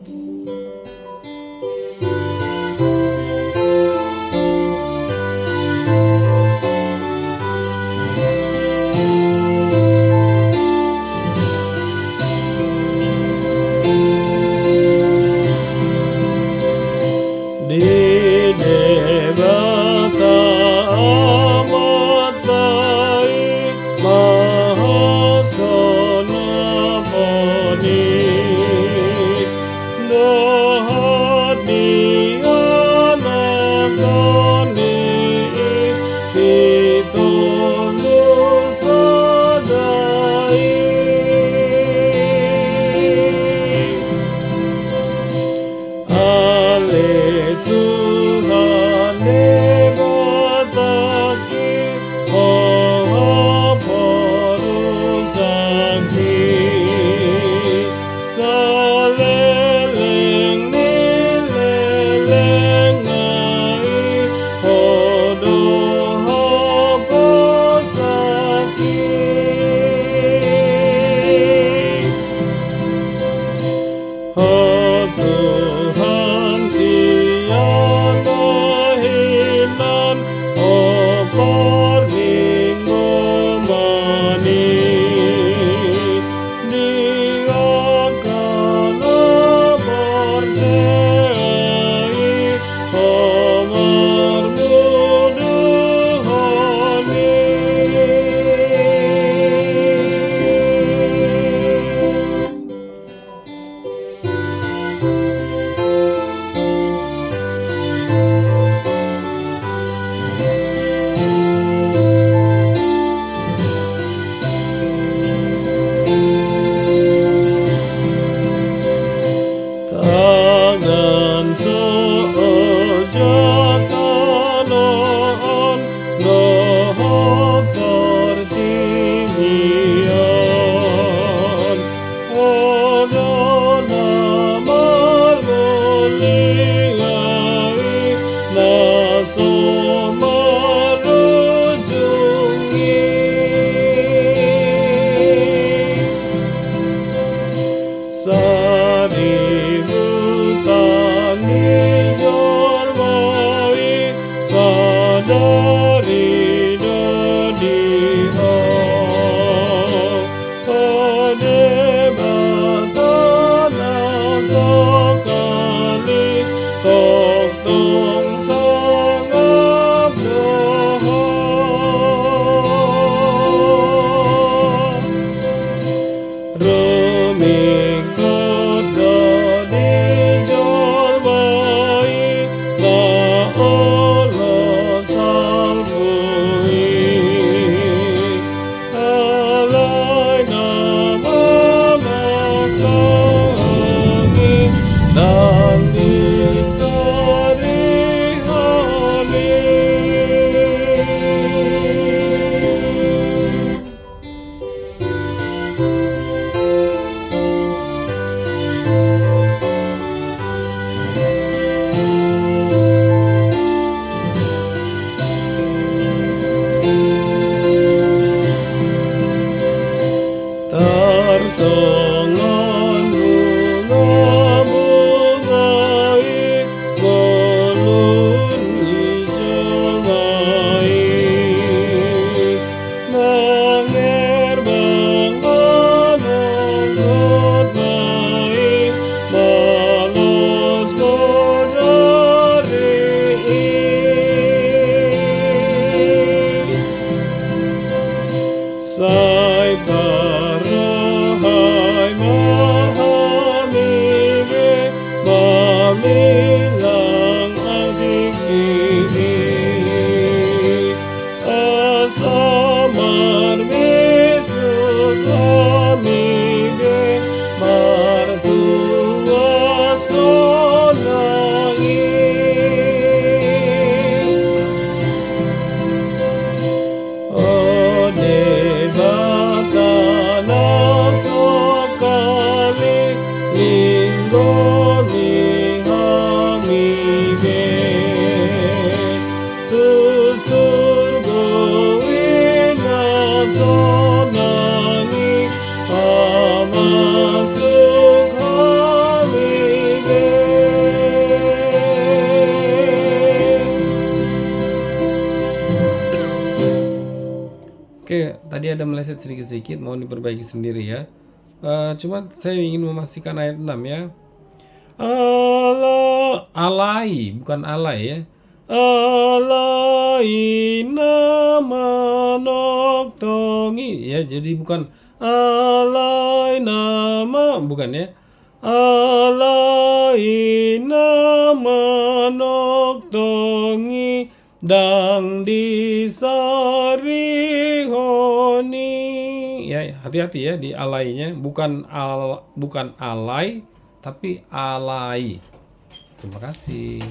Di Dewata amat baik, Mahasana Pani, Dahat di anak Tani, Sitolu sadai. Ale Tuhan debataki, oh parusaki, saleleng nileleng ai, odoh pasaki. Oh Tuhan siang dahilan, oh parlinggo mani, Dia kana bersei, oh marmuduhani. Tangan seojak kanoan, Dahat tertinggian, Odona marmuliai, Naso marujungi. Saribu tani jormai, sadari dadiha, Kadebata sakali, tok tong sangap doha. Remik ada meleset sedikit-sedikit, mohon diperbaiki sendiri ya. Cuma saya ingin memastikan ayat 6 ya. Alai, bukan alai ya. Alai nama noktongi ya, jadi bukan alai nama, bukan ya. Alai nama noktongi dang disarihoni ya, hati-hati ya di alainya, bukan alai tapi alai. Terima kasih.